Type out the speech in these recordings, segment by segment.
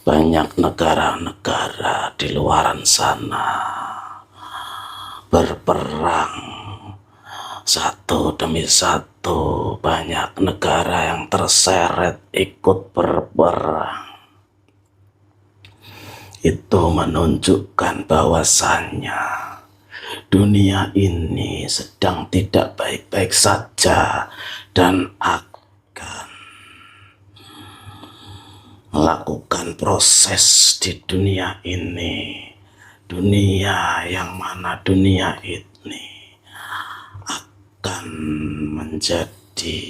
banyak negara-negara di luaran sana berperang satu demi satu, banyak negara yang terseret ikut berperang. Itu menunjukkan bahwasannya dunia ini sedang tidak baik-baik saja dan akan melakukan proses di dunia ini. Dunia yang mana dunia ini akan menjadi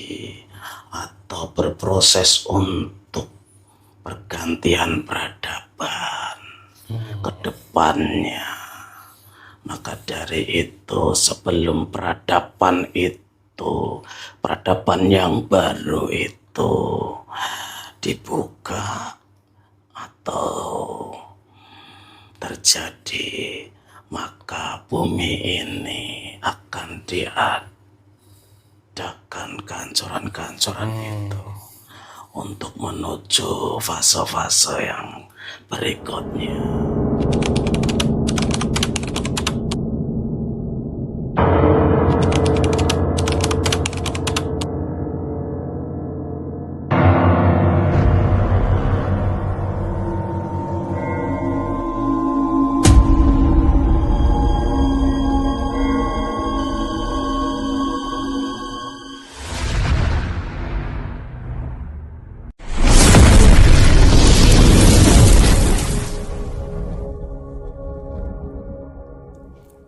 atau berproses untuk pergantian peradaban ke depannya. Maka dari itu, sebelum peradaban yang baru itu dibuka atau terjadi, maka bumi ini akan diadakan kehancuran-kehancuran itu untuk menuju fase-fase yang berikutnya.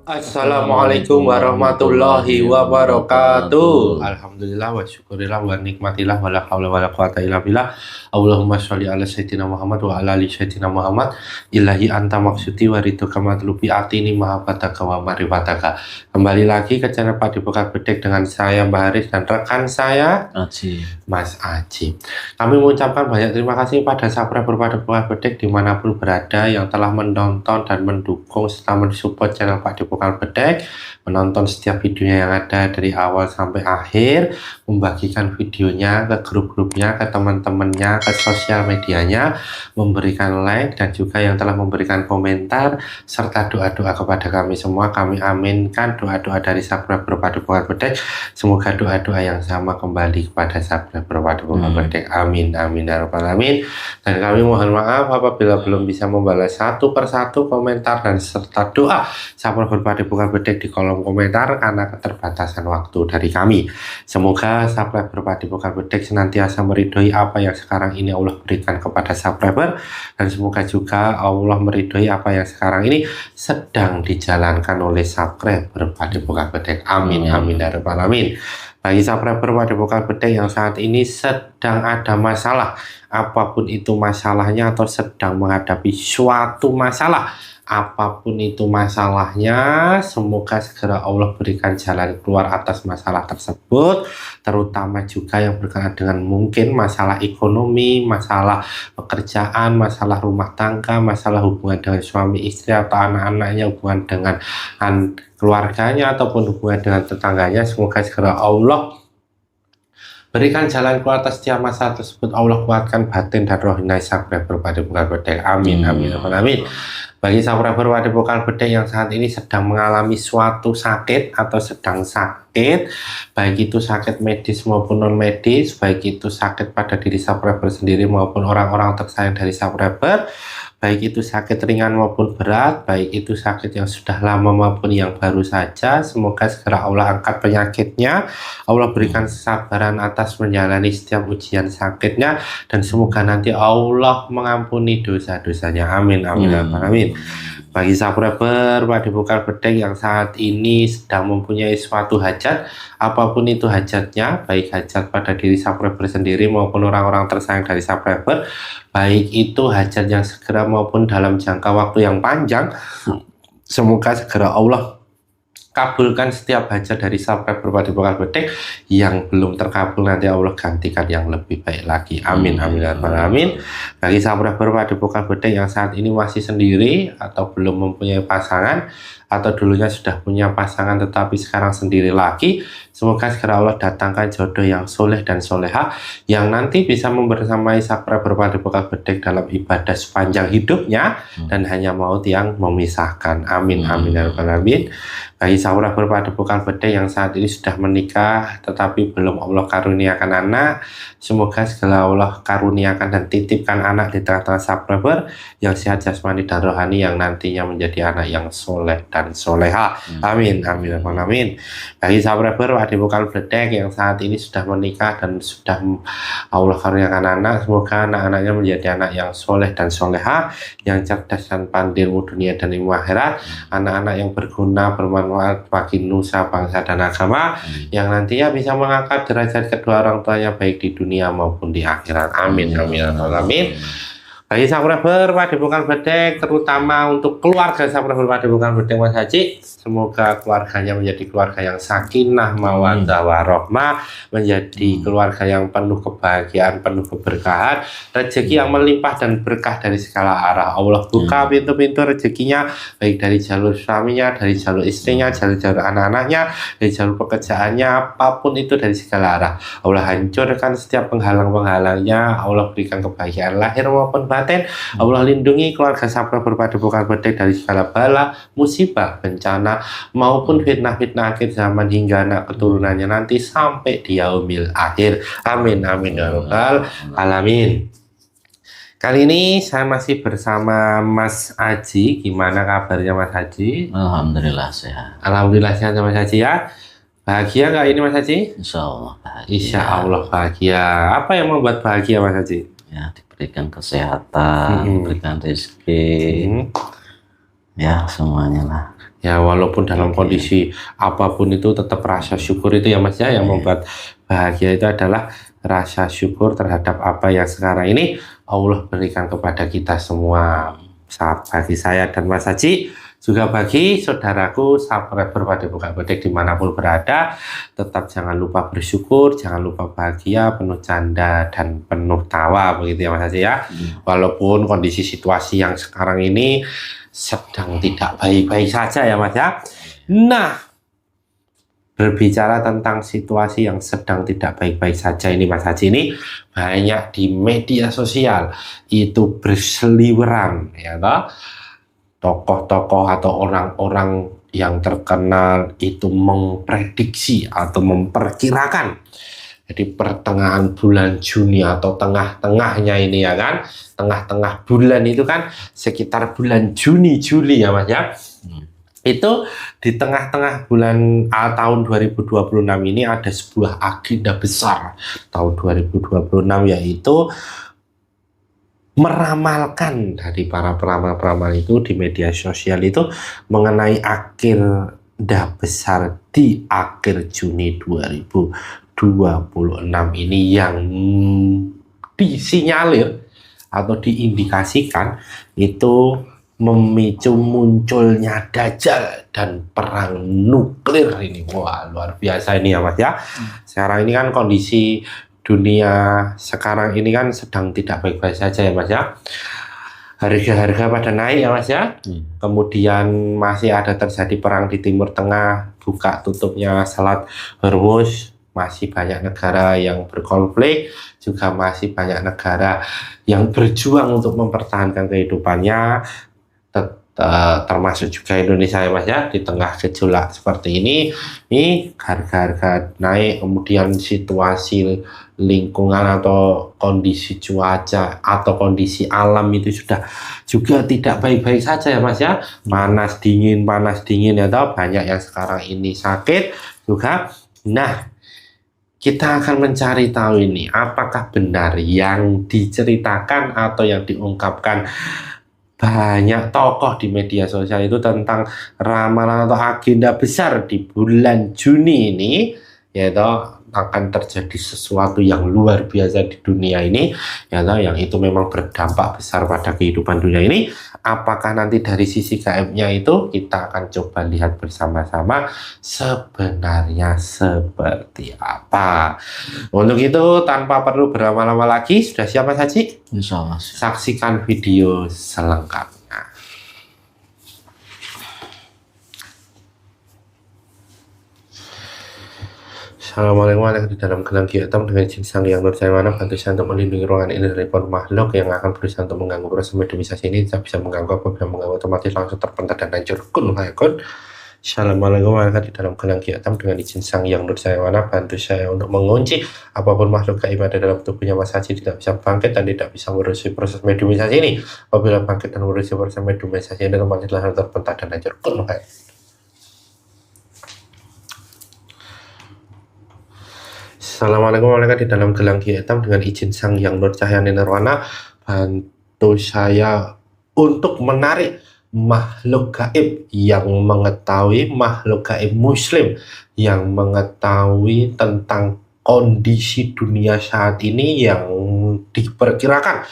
Assalamualaikum warahmatullahi wabarakatuh. Alhamdulillah wa syukurillah wa nikmatillah wa la hawla wa la quwata illa billah. Allahumma sholli ala sayyidina Muhammad wa ala ali sayyidina Muhammad. Ilahi anta maksudi wa ridhoka matlubi atini mahabbataka wa marifataka. Kembali lagi ke channel Padepokan Bedek dengan saya Mbak Haris dan rekan saya Mas Aji. Kami mengucapkan banyak terima kasih pada subscriber Padepokan Bedek dimanapun berada yang telah menonton dan mendukung serta mensupport channel Padepokan Bedek, menonton setiap videonya yang ada dari awal sampai akhir, membagikan videonya ke grup-grupnya, ke teman-temannya, ke sosial medianya, memberikan like, dan juga yang telah memberikan komentar serta doa-doa kepada kami semua. Kami aminkan doa-doa dari subscriber Padepokan Bedek. Semoga doa-doa yang sama kembali kepada subscriber Padepokan Bedek. Amin, amin, ya rabbal alamin. Dan kami mohon maaf apabila belum bisa membalas satu persatu komentar dan serta doa subscriber Padepokan Bedek di kolom komentar karena keterbatasan waktu dari kami. Semoga subscriber Padepokan Bedek senantiasa meridhoi apa yang sekarang ini Allah berikan kepada subscriber, dan semoga juga Allah meridhoi apa yang sekarang ini sedang dijalankan oleh subscriber Padepokan Bedek. Amin, amin, ya rabbal alamin. Bagi subscriber Padepokan Bedek yang saat ini sedang ada masalah, apapun itu masalahnya, atau sedang menghadapi suatu masalah, apapun itu masalahnya, semoga segera Allah berikan jalan keluar atas masalah tersebut, terutama juga yang berkaitan dengan mungkin masalah ekonomi, masalah pekerjaan, masalah rumah tangga, masalah hubungan dengan suami istri atau anak-anaknya, hubungan dengan keluarganya ataupun hubungan dengan tetangganya. Semoga segera Allah berikan jalan keluar atas setiap masalah tersebut. Allah kuatkan batin dan rohina subscriber Padepokan Bedek. Amin, amin, amin. Bagi subscriber Padepokan Bedek yang saat ini sedang mengalami suatu sakit atau sedang sakit, baik itu sakit medis maupun non medis, baik itu sakit pada diri subscriber sendiri maupun orang-orang tersayang dari subscriber, baik itu sakit ringan maupun berat, baik itu sakit yang sudah lama maupun yang baru saja, semoga segera Allah angkat penyakitnya, Allah berikan kesabaran atas menjalani setiap ujian sakitnya, dan semoga nanti Allah mengampuni dosa-dosanya. Amin, amin, amin. Bagi subscriber Padepokan Bedek yang saat ini sedang mempunyai suatu hajat, apapun itu hajatnya, baik hajat pada diri subscriber sendiri maupun orang-orang tersayang dari subscriber, baik itu hajat yang segera maupun dalam jangka waktu yang panjang, semoga segera Allah kabulkan setiap hajat dari subscriber Padepokan Bedek. Yang belum terkabul nanti Allah gantikan yang lebih baik lagi. Amin, amin, amin. Bagi subscriber Padepokan Bedek yang saat ini masih sendiri atau belum mempunyai pasangan, atau dulunya sudah punya pasangan tetapi sekarang sendiri lagi, semoga segera Allah datangkan jodoh yang soleh dan soleha yang nanti bisa membersamai subscriber Padepokan Bedek dalam ibadah sepanjang hidupnya dan hanya maut yang memisahkan. Amin amin ya rabbal alamin. Bagi subscriber Padepokan Bedek yang saat ini sudah menikah tetapi belum Allah karuniakan anak, semoga segala Allah karuniakan dan titipkan anak di tengah-tengah subscriber yang sehat jasmani dan rohani yang nantinya menjadi anak yang soleh dan soleha. Amin amin amin. Bagi subscriber Padepokan Bedek yang saat ini sudah menikah dan sudah Allah karuniakan anak, semoga anak-anaknya menjadi anak yang soleh dan soleha, yang cerdas dan pandai ilmu dunia dan ilmu akhirat, anak-anak yang berguna bermanfaat bagi nusa bangsa dan agama, yang nantinya bisa mengangkat derajat kedua orang tuanya baik di dunia maupun di akhirat. Amin amin amin. Bagi subscriber Padepokan Bedek, terutama untuk keluarga subscriber Padepokan Bedek Mas Haji, semoga keluarganya menjadi keluarga yang sakinah mawaddah warahmah, menjadi keluarga yang penuh kebahagiaan, penuh keberkahan, rezeki yang melimpah dan berkah dari segala arah. Allah buka pintu-pintu rezekinya, baik dari jalur suaminya, dari jalur istrinya, jalur-jalur anak-anaknya, dari jalur pekerjaannya, apapun itu dari segala arah. Allah hancurkan setiap penghalang-penghalangnya, Allah berikan kebahagiaan lahir maupun batin. Allah lindungi keluarga subscriber Padepokan Bedek dari segala bala, musibah, bencana maupun fitnah-fitnah akhir zaman hingga anak keturunannya nanti sampai di yaumil akhir. Amin amin ya rabbal alamin. Kali ini saya masih bersama Mas Aji. Gimana kabarnya Mas Aji? Alhamdulillah sehat. Alhamdulillah sehat Mas Aji ya. Bahagia nggak ini Mas Haji? Insya Allah bahagia. Insya Allah bahagia. Apa yang membuat bahagia Mas Haji? Ya, diberikan kesehatan, diberikan rezeki, ya semuanya lah. Ya walaupun dalam kondisi apapun itu tetap rasa syukur itu ya Mas ya, yang membuat bahagia itu adalah rasa syukur terhadap apa yang sekarang ini Allah berikan kepada kita semua. Bagi saya dan Mas Haji, juga bagi saudaraku subscriber Padepokan Bedek dimanapun berada, tetap jangan lupa bersyukur, jangan lupa bahagia, penuh canda dan penuh tawa, begitu ya Mas Haji ya. Walaupun kondisi situasi yang sekarang ini sedang tidak baik-baik saja ya Mas ya. Nah, berbicara tentang situasi yang sedang tidak baik-baik saja ini Mas Haji, ini banyak di media sosial itu berseliweran ya toh. Tokoh-tokoh atau orang-orang yang terkenal itu memprediksi atau memperkirakan, jadi pertengahan bulan Juni atau tengah-tengahnya ini ya kan, tengah-tengah bulan itu kan sekitar bulan Juni Juli ya Mas ya. Itu di tengah-tengah bulan tahun 2026 ini ada sebuah agenda besar tahun 2026, yaitu meramalkan dari para peramal-peramal itu di media sosial itu mengenai agenda besar di akhir Juni 2026 ini yang disinyalir atau diindikasikan itu memicu munculnya Dajjal dan perang nuklir ini. Wah, luar biasa ini ya Mas ya. Sekarang ini kan kondisi dunia sekarang ini kan sedang tidak baik-baik saja ya Mas ya. Harga-harga pada naik ya Mas ya. Kemudian masih ada terjadi perang di Timur Tengah, buka tutupnya Selat Hormuz, masih banyak negara yang berkonflik, juga masih banyak negara yang berjuang untuk mempertahankan kehidupannya, termasuk juga Indonesia ya Mas ya. Di tengah gejolak seperti ini harga-harga naik, kemudian situasi lingkungan atau kondisi cuaca atau kondisi alam itu sudah juga tidak baik-baik saja ya Mas ya. Panas dingin ya toh, banyak yang sekarang ini sakit juga. Nah, kita akan mencari tahu ini apakah benar yang diceritakan atau yang diungkapkan banyak tokoh di media sosial itu tentang ramalan atau agenda besar di bulan Juni ini, yaitu akan terjadi sesuatu yang luar biasa di dunia ini, yaitu yang itu memang berdampak besar pada kehidupan dunia ini. Apakah nanti dari sisi gaibnya itu kita akan coba lihat bersama-sama sebenarnya seperti apa. Untuk itu tanpa perlu berlama-lama lagi, sudah siap Mas Haji? Insya Allah. Saksikan video selengkapnya. Assalamualaikum warahmatullahi wabarakatuh. Di dalam gelang hitam dengan izin Sang Hyang Nurjaywana, bantu saya untuk melindungi ruangan ini dari makhluk yang akan berusaha untuk mengganggu proses mediumisasi ini. Tidak bisa mengganggu, apabila mengganggu otomatis langsung terpental dan hancur. Kun fayakun. Assalamualaikum warahmatullahi wabarakatuh. Di dalam gelang hitam dengan izin Sang Hyang Nurjaywana, bantu saya untuk mengunci apapun makhluk gaib ada dalam tubuhnya Mas Haji tidak bisa bangkit dan tidak bisa merusak proses mediumisasi ini. Apabila bangkit dan merusak proses mediumisasi ini, otomatis langsung terpental dan hancur. Kun fayakun. Assalamualaikum warahmatullahi wabarakatuh. Di dalam gelang hitam dengan izin Sang Hyang Nurcahyani Nirwana, bantu saya untuk menarik makhluk gaib yang mengetahui, makhluk gaib muslim yang mengetahui tentang kondisi dunia saat ini yang diperkirakan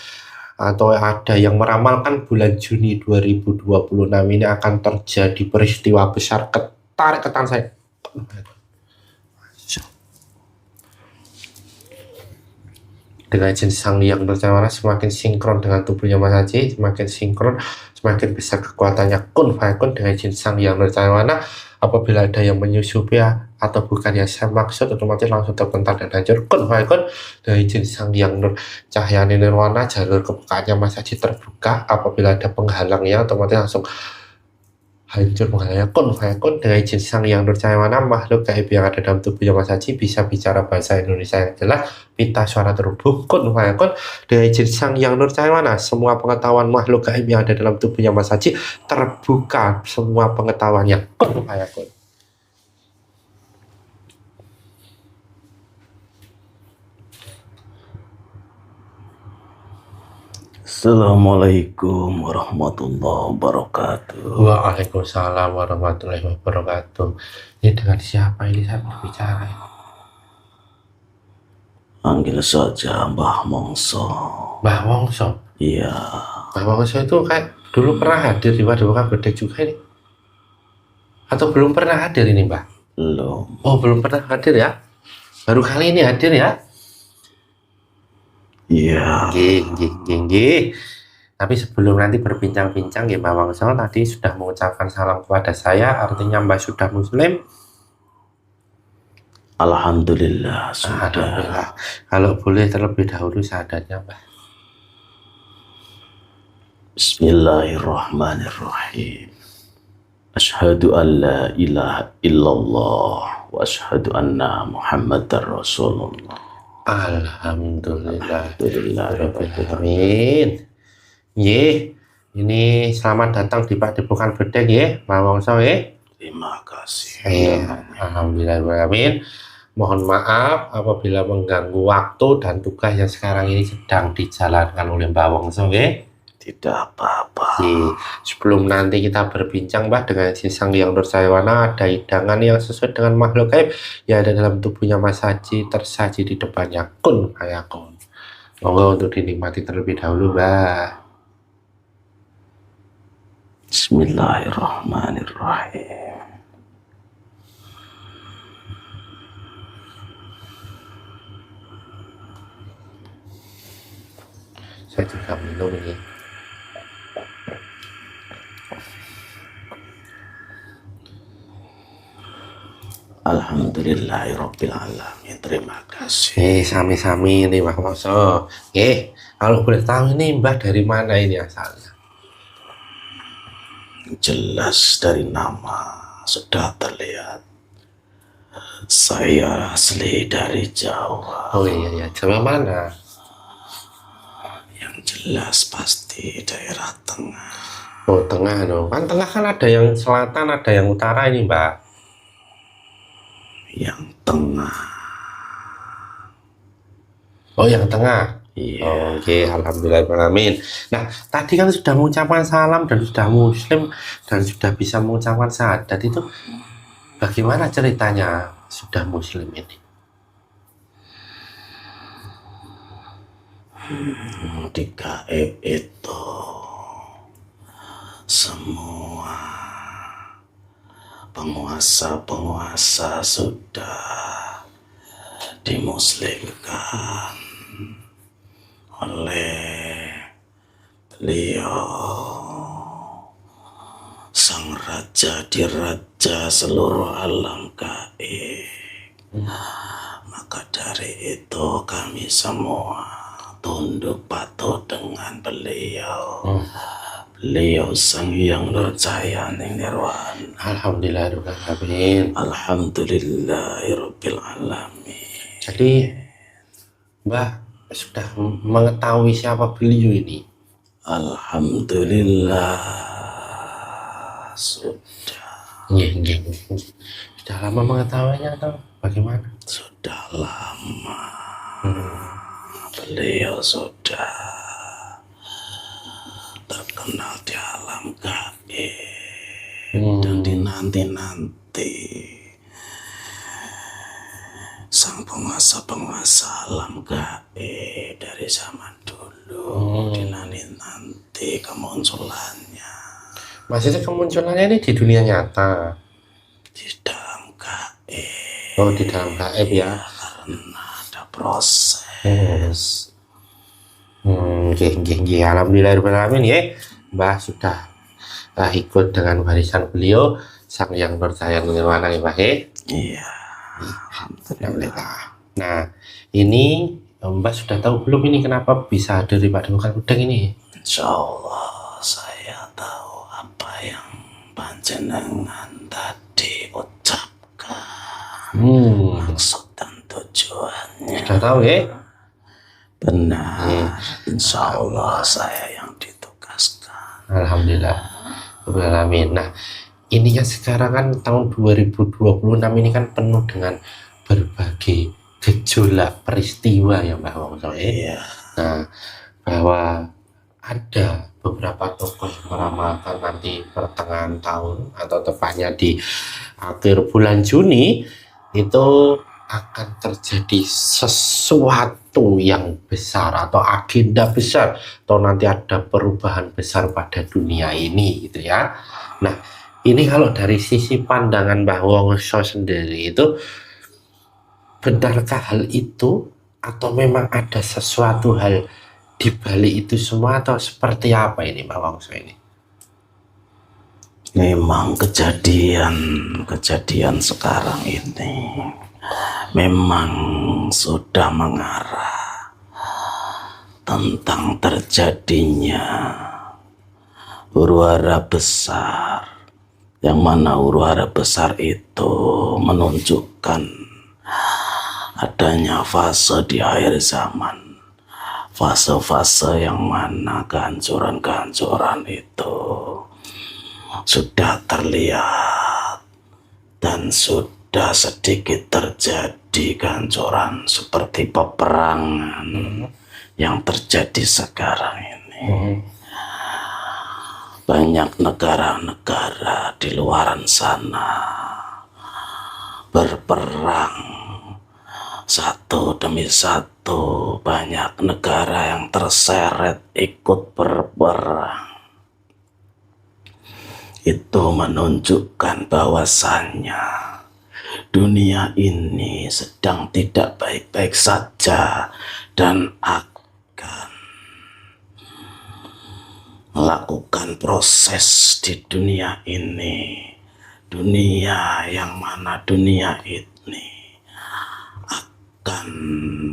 atau ada yang meramalkan bulan Juni 2026 ini akan terjadi peristiwa besar. Ketarik ke tangan saya. Dengan izin Sang Hyang Nurjaywana, semakin sinkron dengan tubuhnya Mas Haji, semakin sinkron, semakin besar kekuatannya. Kun fayakun. Dengan izin Sang Hyang Nurjaywana, apabila ada yang menyusupi atau bukan yang saya maksud, otomatis langsung terpental dan hancur. Kun fayakun. Dengan izin Sang Hyang Nurcahyani Nirwana, jalur kebukaannya Mas Haji terbuka. Apabila ada penghalangnya, otomatis langsung hancur menghalangnya. Kun fayakun. Dengan izin Sang Hyang Nurjaywana, makhluk gaib yang ada dalam tubuhnya Mas Haji bisa bicara bahasa Indonesia yang jelas, minta suara terhubung. Kun fayakun. Dengan izin Sang Hyang Nurjaywana, semua pengetahuan makhluk gaib yang ada dalam tubuhnya Mas Haji terbuka, semua pengetahuannya. Kun fayakun. Assalamualaikum warahmatullahi wabarakatuh. Waalaikumsalam warahmatullahi wabarakatuh. Ini dengan siapa ini saya berbicara? Panggil saja Mbah Mongso. Mbah Wongso. Iya, Mbah Wongso itu kayak dulu pernah hadir di Padepokan Bedek juga ini? Atau belum pernah hadir ini, Mbah? belum. Oh, belum pernah hadir ya? Baru kali ini hadir ya? Iya, Nggih. Tapi sebelum nanti berbincang-bincang, ya Mbah Wongso tadi sudah mengucapkan salam kepada saya, artinya Mbah sudah muslim. alhamdulillah sudah. Alhamdulillah. Kalau boleh terlebih dahulu syahadatnya, Mbah. Bismillahirrahmanirrahim. Asyhadu an la ilaha illallah wa asyhadu anna Muhammadar Rasulullah. Alhamdulillah. Alhamdulillah. Amin. Ye, ini selamat datang di Padepokan Bedek ya, Mbah Wongso ya. Terima kasih. Alhamdulillah. Amin. Mohon maaf apabila mengganggu waktu dan tugas yang sekarang ini sedang dijalankan oleh Mbah Wongso ya. Tidak apa-apa. Sebelum nanti kita berbincang Mbah dengan si Sang Hyang Nurjaywana, ada hidangan yang sesuai dengan makhluk gaib yang ada dalam tubuhnya Mas Haji tersaji di depannya. Kun fayakun. Monggo untuk dinikmati terlebih dahulu, Mbah. Bismillahirrahmanirrahim. Saya juga minum ini. Alhamdulillahirabbil alamin. Terima kasih. Sami-sami ini Mbah Wongso. Kalau boleh tahu ini Mbah dari mana ini asalnya? Jelas dari nama sudah terlihat. Saya asli dari Jawa. Oh iya, Jawa mana? Yang jelas pasti daerah tengah. Oh, tengah dong. Kan tengah kan ada yang selatan, ada yang utara ini, Mbak. Yang tengah. Oh, yang tengah. Iya. Oke, alhamdulillahirrahmanirrahim. Nah, tadi kan sudah mengucapkan salam dan sudah muslim dan sudah bisa mengucapkan syahadat itu. Bagaimana ceritanya sudah muslim ini? Di gaib itu semua penguasa sudah dimuslimkan oleh beliau, sang raja di raja seluruh alam gaib. Maka dari itu kami semua tunduk patuh dengan beliau. Beliau Sang Hyang Nurjaya Ning Nirwana. Alhamdulillahirobbilalamin. Alhamdulillahirabbil alamin. Jadi Mbah sudah mengetahui siapa beliau ini? Alhamdulillah sudah. Sudah lama mengetahuinya atau bagaimana? Sudah lama. Beliau sudah terkenal di alam gaib dan dinanti-nanti sang penguasa-penguasa alam gaib dari zaman dulu. Dinanti-nanti kemunculannya Maksudnya kemunculannya ini di dunia nyata? di dalam gaib. Oh, di dalam gaib ya? Karena ada proses. Alhamdulillahirobbilalamin ya. Mbah sudah ikut dengan warisan beliau Sang Hyang Nurjaya Nirwana ya Mbah ya? Iya. Alhamdulillah. Nah ini Mbah sudah tahu belum ini kenapa bisa ada di Padepokan Udang ini? Insya Allah saya tahu apa yang panjenengan tadi ucapkan. Maksud dan tujuannya. Sudah tahu ya? Benar. Insya Allah saya yang ditugaskan. Alhamdulillah. Alhamdulillah. Nah ini kan sekarang kan tahun 2026 ini kan penuh dengan berbagai gejolak peristiwa ya Mbah Wongso. Iya. Nah bahwa ada beberapa tokoh yang meramalkan nanti pertengahan tahun atau tepatnya di akhir bulan Juni itu akan terjadi sesuatu yang besar atau agenda besar atau nanti ada perubahan besar pada dunia ini gitu ya. Nah ini kalau dari sisi pandangan Mbah Wongso sendiri itu benarkah hal itu atau memang ada sesuatu hal di balik itu semua atau seperti apa ini Mbah Wongso ini? Memang kejadian sekarang ini memang sudah mengarah tentang terjadinya huru-hara besar, yang mana huru-hara besar itu menunjukkan adanya fase di akhir zaman. Fase-fase yang mana kehancuran-kehancuran itu sudah terlihat dan sudah sedikit terjadi kehancuran seperti peperangan yang terjadi sekarang ini. Banyak negara-negara di luar sana berperang satu demi satu. Banyak negara yang terseret ikut berperang. Itu menunjukkan bahwasannya dunia ini sedang tidak baik-baik saja dan akan melakukan proses di dunia ini. Dunia yang mana dunia ini akan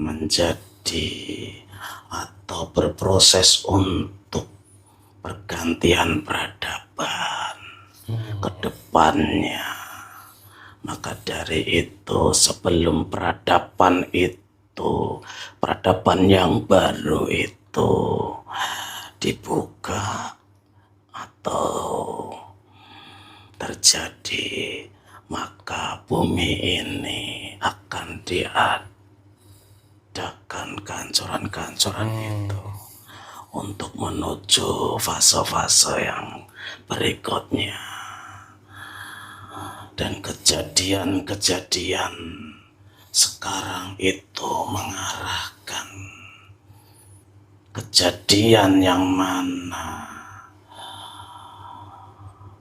menjadi atau berproses untuk pergantian peradaban ke depannya. Maka dari itu sebelum peradaban yang baru itu dibuka atau terjadi, maka bumi ini akan diadakan kehancuran-kehancuran itu untuk menuju fase-fase yang berikutnya. Dan kejadian-kejadian sekarang itu mengarahkan kejadian yang mana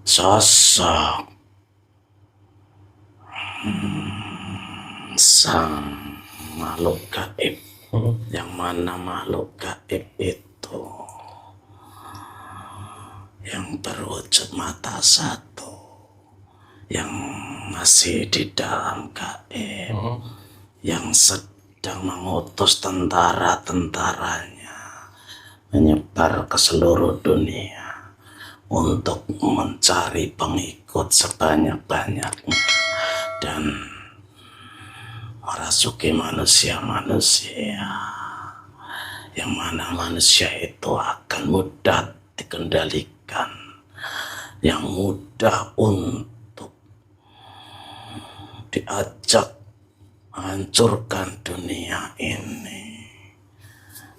sosok sang makhluk gaib, yang mana makhluk gaib itu yang berwujud mata satu, yang masih di dalam gaib, yang sedang sedang mengutus tentara-tentaranya menyebar ke seluruh dunia untuk mencari pengikut sebanyak-banyaknya dan merasuki manusia-manusia yang mana manusia itu akan mudah dikendalikan, yang mudah untuk diajak menghancurkan dunia ini,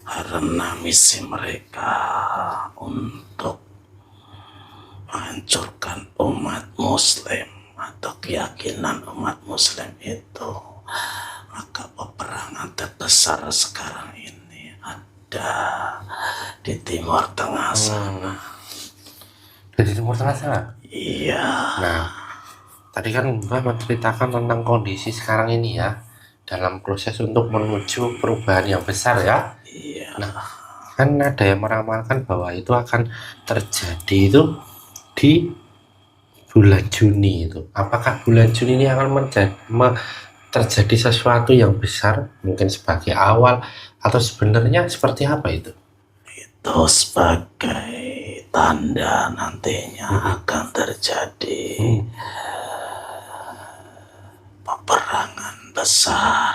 karena misi mereka untuk menghancurkan umat muslim atau keyakinan umat muslim itu. Maka peperangan terbesar sekarang ini ada di Timur Tengah sana. Di Timur Tengah sana? Iya. Nah, tadi kan Mbah menceritakan tentang kondisi sekarang ini ya, dalam proses untuk menuju perubahan yang besar ya. Iya. Nah, kan ada yang meramalkan bahwa itu akan terjadi itu di bulan Juni itu. Apakah bulan Juni ini akan terjadi sesuatu yang besar, mungkin sebagai awal, atau sebenarnya seperti apa itu? Itu sebagai tanda nantinya akan terjadi peperangan besar.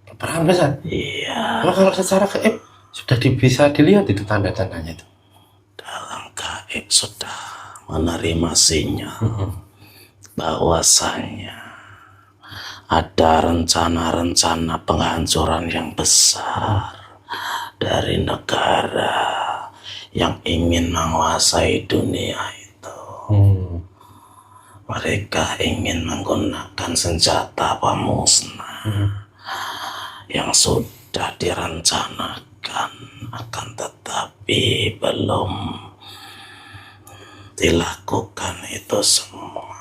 Peperangan besar? Iya. Kalau secara gaib sudah bisa dilihat itu tanda-tandanya itu. Dalam gaib sudah menerima sinyal bahwasanya ada rencana-rencana penghancuran yang besar dari negara yang ingin menguasai dunia itu. Mereka ingin menggunakan senjata pemusnah yang sudah direncanakan, akan tetapi belum dilakukan itu semua.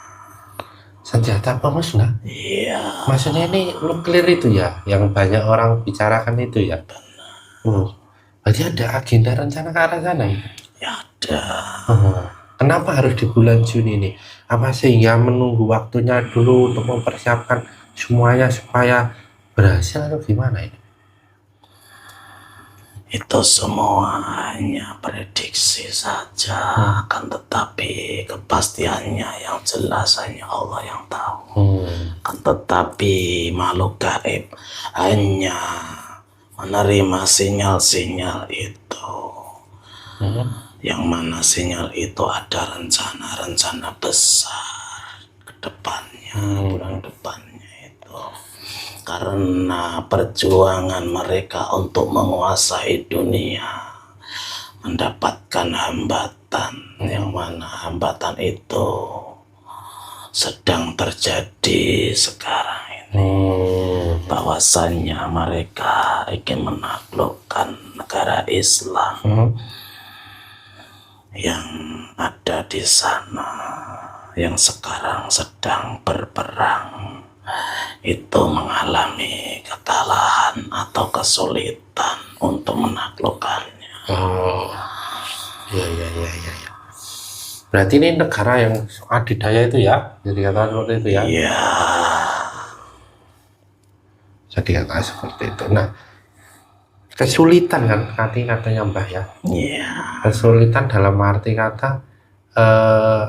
Senjata pemusnah? Iya. Maksudnya ini nuklir itu ya, yang banyak orang bicarakan itu ya? Benar. Berarti ada agenda rencana ke arah sana ya? Ya ada. Kenapa harus di bulan Juni ini? Apa sehingga menunggu waktunya dulu untuk mempersiapkan semuanya supaya berhasil atau gimana ini? Itu semua hanya prediksi saja, akan tetapi kepastiannya yang jelas hanya Allah yang tahu. Akan tetapi makhluk gaib hanya menerima sinyal-sinyal itu, yang mana sinyal itu ada rencana-rencana besar ke depannya, bulan depannya itu. Karena perjuangan mereka untuk menguasai dunia mendapatkan hambatan, yang mana hambatan itu sedang terjadi sekarang ini. Bahwasannya mereka ingin menaklukkan negara Islam yang ada di sana, yang sekarang sedang berperang, itu mengalami kekalahan atau kesulitan untuk menaklukkannya. Iya. Berarti ini negara yang adidaya itu ya, jadi kata seperti itu ya? Iya. Jadi kata seperti itu. Nah, kesulitan kan katanya Mbah ya? Iya. Kesulitan dalam arti kata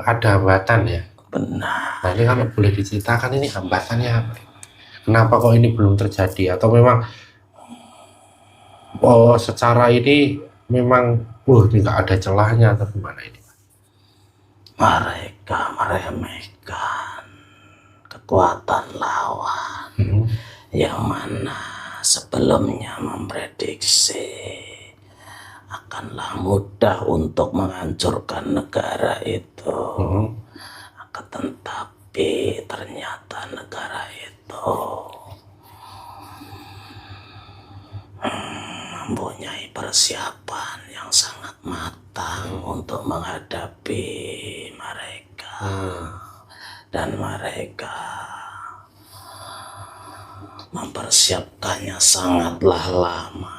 ada hambatan ya? Benar. Nah ini kalau boleh diceritakan ini hambatannya apa? Kenapa kok ini belum terjadi? Atau memang secara ini memang nggak ada celahnya atau gimana ini? Mereka meremehkan kekuatan lawan yang mana sebelumnya memprediksi akanlah mudah untuk menghancurkan negara itu. Tetapi ternyata negara itu mempunyai persiapan yang sangat matang untuk menghadapi mereka, dan mereka mempersiapkannya sangatlah lama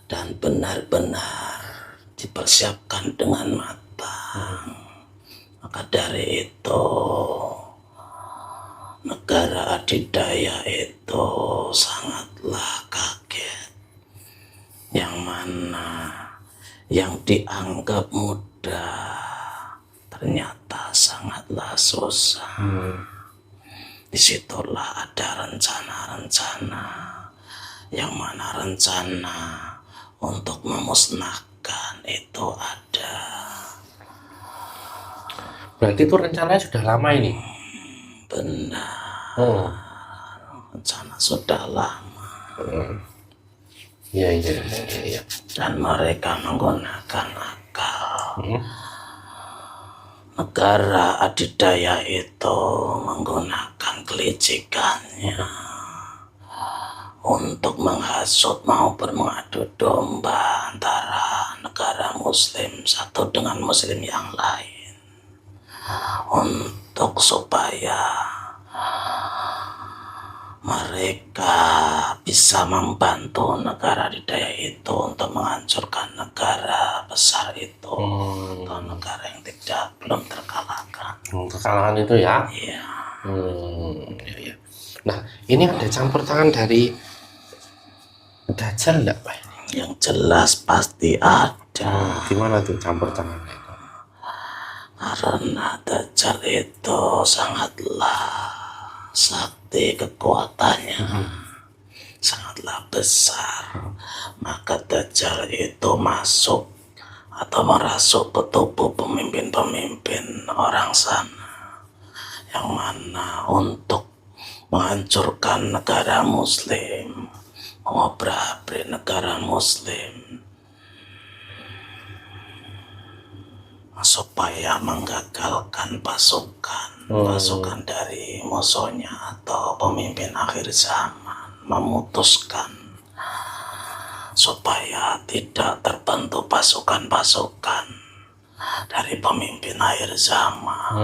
dan benar-benar dipersiapkan dengan matang. Maka dari itu negara adidaya itu sangatlah kaget. Yang mana yang dianggap mudah ternyata sangatlah susah. Disitulah ada rencana-rencana, yang mana rencana untuk memusnahkan itu ada. Berarti itu rencananya sudah lama ini? Benar, Oh, rencana sudah lama. iya. Dan mereka menggunakan akal. Negara adidaya itu menggunakan kelicikannya untuk menghasut maupun mengadu domba antara negara muslim satu dengan muslim yang lain, untuk supaya mereka bisa membantu negara adidaya itu untuk menghancurkan negara besar itu, atau negara yang belum terkalahkan. Kekalahan itu ya? Iya. Iya. Nah, ini ada campur tangan dari Dajjal enggak, Pak? Yang jelas pasti ada. Gimana tuh campur tangannya itu? Karena Dajjal itu sangatlah sakti kekuatannya, sangatlah besar. Maka Dajjal itu masuk atau merasuk ke tubuh pemimpin-pemimpin orang sana, yang mana untuk menghancurkan negara muslim, mengobrak-abrik negara muslim, supaya menggagalkan pasukan dari musuhnya atau pemimpin akhir zaman, memutuskan supaya tidak terbentuk pasukan-pasukan dari pemimpin akhir zaman.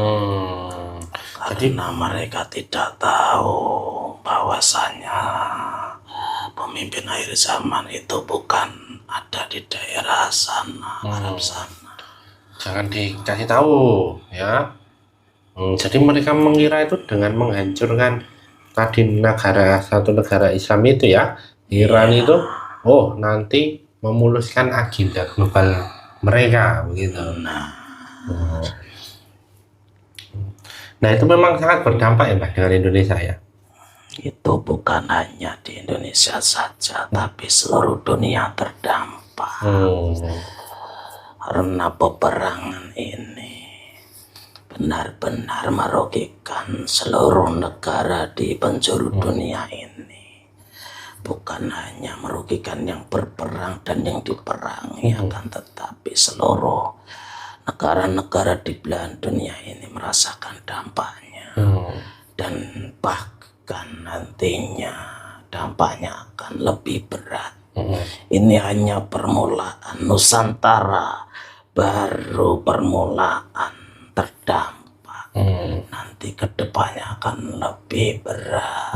Karena mereka tidak tahu bahwasanya pemimpin akhir zaman itu bukan ada di daerah sana, Arab sana. Jangan dikasih tahu ya. Jadi mereka mengira itu dengan menghancurkan tadi satu negara Islam itu ya, Iran itu, nanti memuluskan agenda global mereka begitu. Nah itu memang sangat berdampak ya Pak dengan Indonesia ya. Itu bukan hanya di Indonesia saja, tapi seluruh dunia terdampak. Karena peperangan ini benar-benar merugikan seluruh negara di penjuru dunia ini. Bukan hanya merugikan yang berperang dan yang diperangi, akan tetapi seluruh negara-negara di belahan dunia ini merasakan dampaknya. Dan bahkan nantinya dampaknya akan lebih berat. Ini hanya permulaan. Nusantara baru permulaan terdampak. Nanti kedepannya akan lebih berat.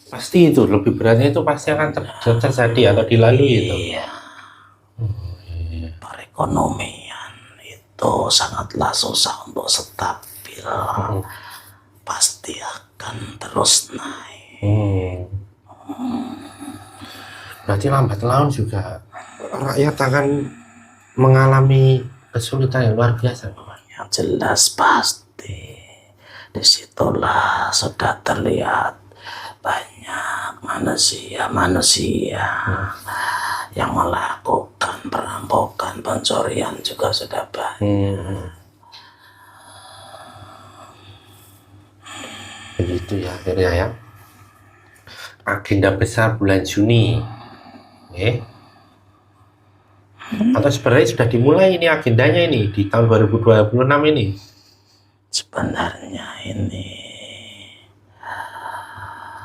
Pasti itu lebih beratnya itu pasti akan terjadi atau dilalui itu. Iya. Perekonomian itu sangatlah susah untuk stabil. Pasti akan terus naik. Berarti lambat laun juga rakyat akan mengalami kesulitan yang luar biasa. Yang jelas pasti disitulah sudah terlihat banyak manusia yang melakukan perampokan, pencurian juga sudah banyak. Begitu ya akhirnya ya. Agenda besar bulan Juni. Atau sebenarnya sudah dimulai ini agendanya ini di tahun 2026 ini? Sebenarnya ini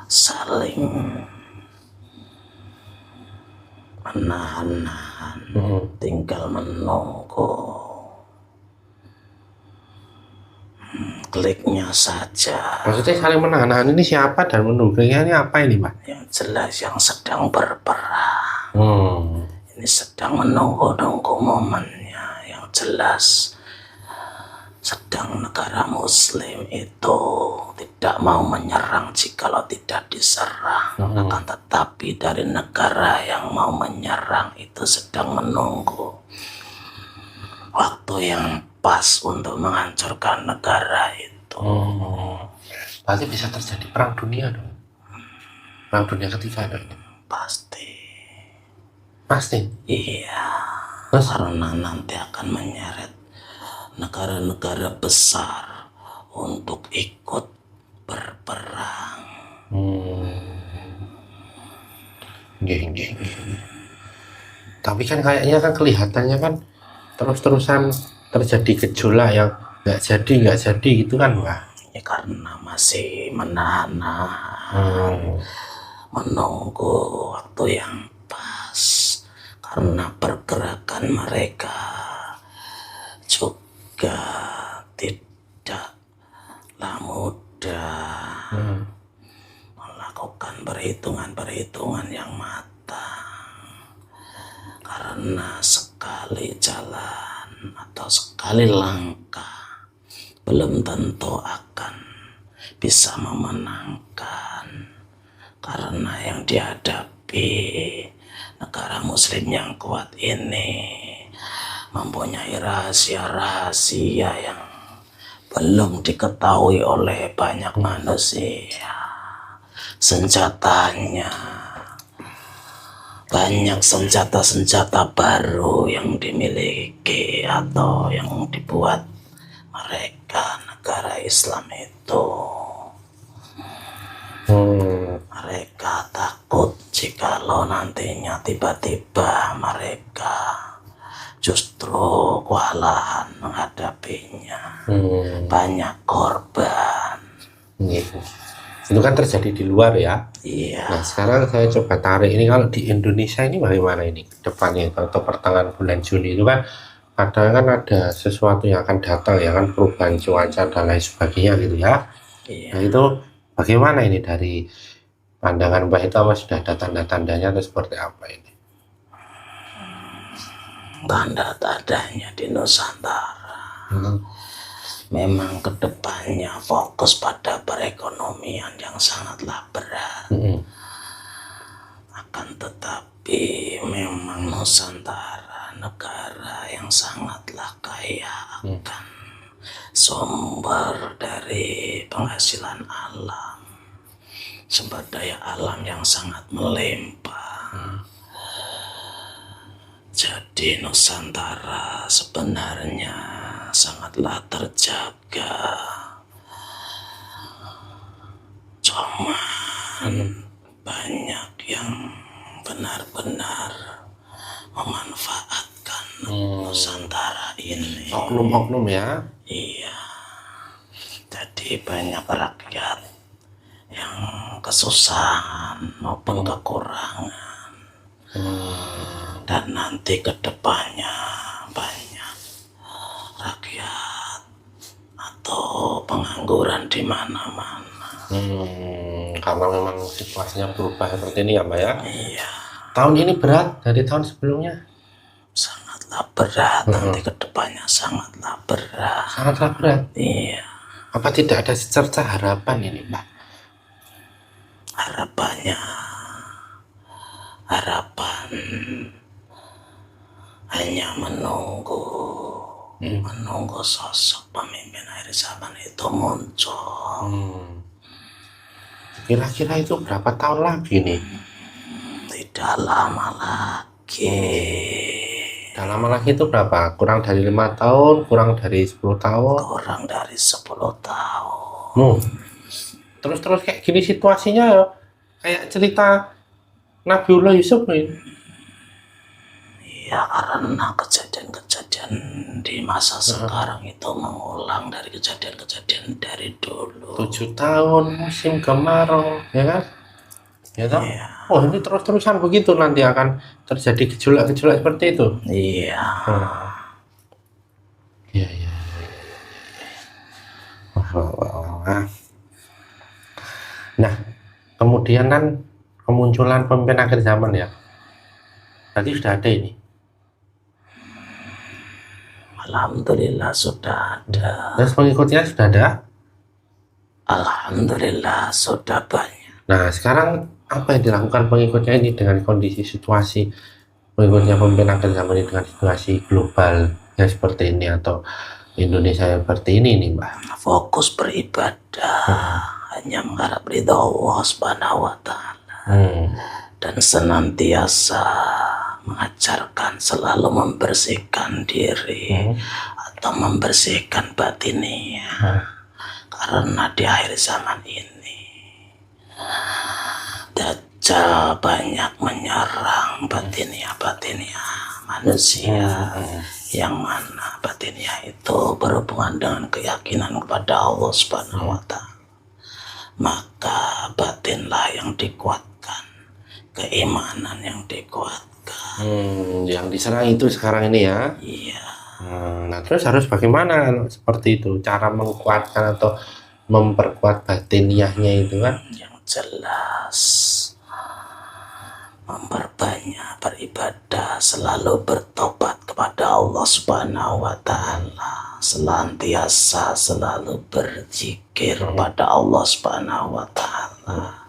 saling menahan, tinggal menunggu kliknya saja. Maksudnya saling menahan ini siapa dan menunggunya ini apa ini Pak? Yang jelas yang sedang berperang. Ini sedang menunggu-nunggu momennya. Yang jelas Sedang negara muslim itu tidak mau menyerang jikalau tidak diserang. Akan tetapi dari negara yang mau menyerang itu sedang menunggu waktu yang pas untuk menghancurkan negara itu. Berarti bisa terjadi perang dunia dong. Perang dunia ketiga dong. Pasti. Iya. Terus? Karena nanti akan menyeret negara-negara besar untuk ikut berperang. Geng. Tapi kan kayaknya kan kelihatannya kan terus-terusan terjadi gejolak yang nggak jadi gitu kan, Pak? Ya karena masih menunggu waktu yang pas. Karena pergerakan mereka juga tidaklah mudah melakukan perhitungan yang matang, karena sekali jalan atau sekali langkah belum tentu akan bisa memenangkan, karena yang dihadapi negara muslim yang kuat ini mempunyai rahasia-rahasia yang belum diketahui oleh banyak manusia. Senjatanya banyak, senjata-senjata baru yang dimiliki atau yang dibuat mereka negara Islam itu. Mereka takut jikalau nantinya tiba-tiba mereka justru kewalahan menghadapinya. Banyak korban. Itu kan terjadi di luar ya. Iya. Nah sekarang saya coba tarik ini, kalau di Indonesia ini bagaimana ini depannya atau pertengahan bulan Juni itu kan kadang kan ada sesuatu yang akan datang ya kan, perubahan cuaca dan lain sebagainya gitu ya. Iya. Nah itu bagaimana ini dari pandangan Mbak itu, apa sudah ada tanda-tandanya atau seperti apa ini? Tanda-tandanya di Nusantara memang kedepannya fokus pada perekonomian yang sangatlah berat. Akan tetapi memang Nusantara negara yang sangatlah kaya akan sumber dari penghasilan alam, sumber daya alam yang sangat melimpah. Jadi Nusantara sebenarnya sangatlah terjaga. Cuman banyak yang benar-benar memanfaatkan Nusantara ini. Oknum-oknum ya. Iya. Jadi banyak rakyat yang kesusahan maupun kekurangan. Dan nanti kedepannya banyak rakyat atau pengangguran di mana-mana. Karena memang situasinya berubah seperti ini ya Mbak ya. Iya. Tahun ini berat dari tahun sebelumnya. Sangatlah berat. Nanti kedepannya sangatlah berat. Sangatlah berat. Iya. Apa tidak ada secerca harapan ini Mbak? Harapan hanya menunggu sosok pemimpin akhir zaman itu muncul. Kira-kira itu berapa tahun lagi nih? Tidak lama lagi. Tidak lama lagi itu berapa? Kurang dari 5 tahun, kurang dari 10 tahun? Kurang dari 10 tahun. Terus kayak gini situasinya ya, kayak cerita Nabiullah Yusuf nih. Ya karena kejadian-kejadian di masa sekarang itu mengulang dari kejadian-kejadian dari dulu. 7 tahun musim kemarau, ya kan? Ya toh? Iya. Oh ini terus-terusan begitu, nanti akan terjadi gejolak-gejolak seperti itu. Iya. Iya. Wah. Nah, kemudian kan kemunculan pemimpin akhir zaman ya. Tadi sudah ada ini. Alhamdulillah sudah ada. Terus pengikutnya sudah ada? Alhamdulillah sudah banyak. Nah, sekarang apa yang dilakukan pengikutnya ini dengan kondisi situasi pengikutnya pemimpin akhir zaman ini dengan situasi global yang seperti ini atau Indonesia yang seperti ini nih, Mbah? Fokus beribadah, hanya mengharap ridha Allah Subhanahu wa Ta'ala, dan senantiasa mengajarkan selalu membersihkan diri atau membersihkan batinnya. Karena di akhir zaman ini Dajjal banyak menyerang batinnya manusia, yang mana batinnya itu berhubungan dengan keyakinan kepada Allah Subhanahu wa Ta'ala. Maka batinlah yang dikuatkan, keimanan yang dikuatkan. Yang diserang itu sekarang ini ya. Iya. Nah, terus harus bagaimana seperti itu cara menguatkan atau memperkuat batiniahnya itu kan? Yang jelas memperbanyak beribadah, selalu bertobat kepada Allah Subhanahu wa Ta'ala, senantiasa selalu berzikir kepada Allah Subhanahu wa Ta'ala,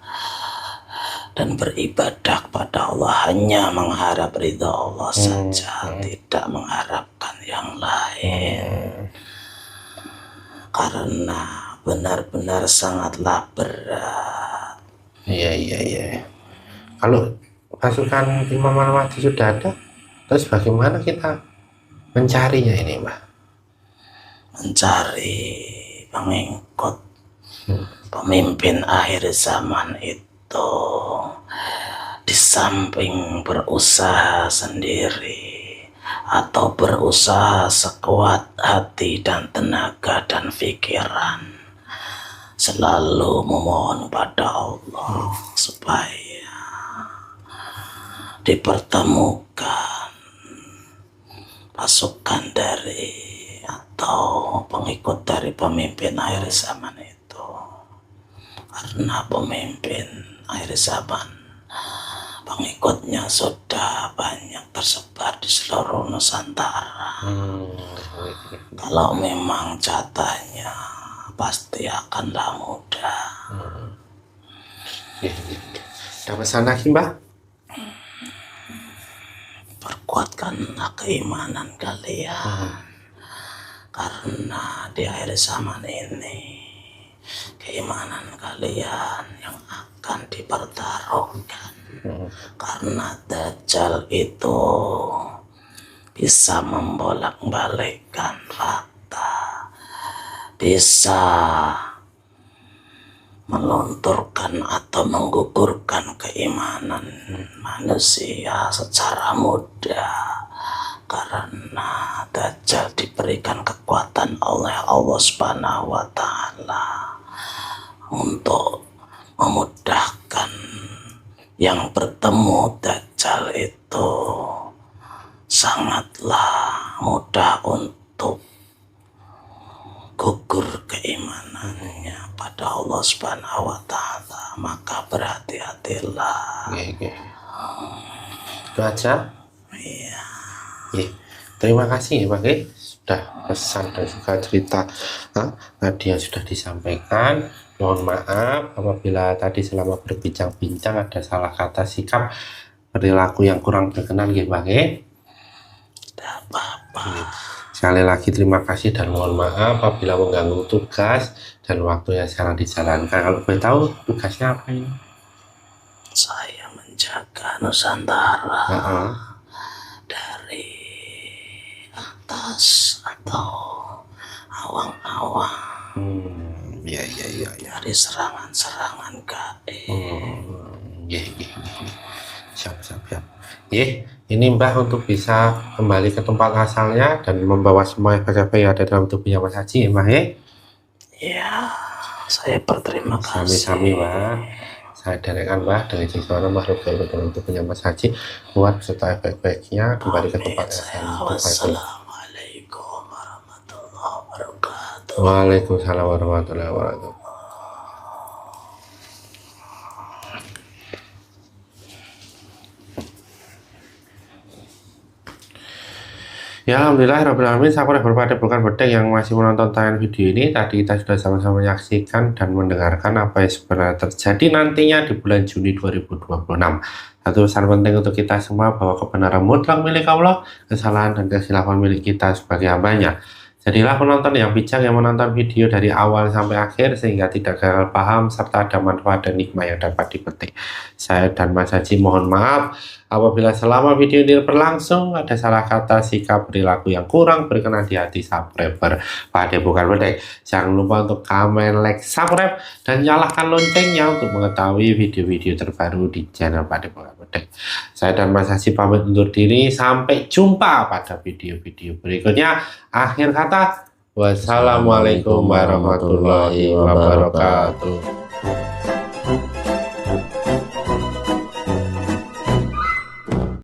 dan beribadah kepada Allah, hanya mengharap ridha Allah saja, tidak mengharapkan yang lain. Karena benar-benar sangatlah berat. Iya. Kalau pasukan Imam Al-Mahdi sudah ada, terus bagaimana kita mencarinya ini, Mbak? Mencari pengikut pemimpin akhir zaman itu, di samping berusaha sendiri atau berusaha sekuat hati dan tenaga dan pikiran, selalu memohon pada Allah supaya dipertemukan pasukan dari atau pengikut dari pemimpin akhir zaman itu. Karena pemimpin akhir zaman, pengikutnya sudah banyak tersebar di seluruh Nusantara. Kalau memang jatahnya pasti akanlah mudah. Ada pesan lagi, Mbak? Perkuatkanlah keimanan kalian, karena di akhir zaman ini keimanan kalian yang akan dipertaruhkan. Karena Dajjal itu bisa membolak-balikkan fakta, bisa melunturkan atau menggugurkan keimanan manusia secara mudah. Karena Dajjal diberikan kekuatan oleh Allah Subhanahu wa Ta'ala untuk memudahkan yang bertemu Dajjal itu, sangatlah mudah untuk gugur keimanannya pada Allah Subhanahu wa Ta'ala. Maka berhati-hatilah. Itu aja. Iya. Terima kasih ya Pak, sudah pesan dan juga cerita tadi yang sudah disampaikan. Mohon maaf apabila tadi selama berbincang-bincang ada salah kata, sikap, perilaku yang kurang berkenan ya Pak. Tidak apa-apa. Sekali lagi terima kasih dan mohon maaf apabila mengganggu tugas dan waktu yang sekarang dijalankan. Kalau boleh tahu tugasnya apa ini? Saya menjaga Nusantara dari atas atau awang-awang, dari serangan-serangan gaib. Siap. Ini Mbah untuk bisa kembali ke tempat asalnya dan membawa semua FPKP yang ada dalam tubuhnya Mas Haji ya Mbah ya? Ya, saya berterima kasih. Sami-sami Mbah. Saya derekan Mbah dari suara makhluk gaib dalam tubuhnya Mas Haji buat serta efek-efeknya kembali ke tempat asalnya. Wassalamualaikum warahmatullahi wabarakatuh. Waalaikumsalam warahmatullahi wabarakatuh. Ya alhamdulillah subscriber pada bukan bedeng yang masih menonton tayangan video ini. Tadi kita sudah sama-sama menyaksikan dan mendengarkan apa yang sebenarnya terjadi nantinya di bulan Juni 2026. Satu pesan penting untuk kita semua bahwa kebenaran mutlak milik Allah, kesalahan dan kesilapan milik kita sebagai hambanya. Jadilah penonton yang bijak yang menonton video dari awal sampai akhir sehingga tidak gagal paham serta ada manfaat dan hikmah yang dapat dipetik. Saya dan Mas Haji mohon maaf apabila selama video ini berlangsung ada salah kata, sikap, perilaku yang kurang berkenan di hati subscriber pada bukan bedeng. Jangan lupa untuk komen, like, subscribe, dan nyalakan loncengnya untuk mengetahui video-video terbaru di channel pada bukan bedeng. Saya dan Mas Haji pamit undur diri. Sampai jumpa pada video-video berikutnya. Akhir kata, wassalamualaikum warahmatullahi wabarakatuh.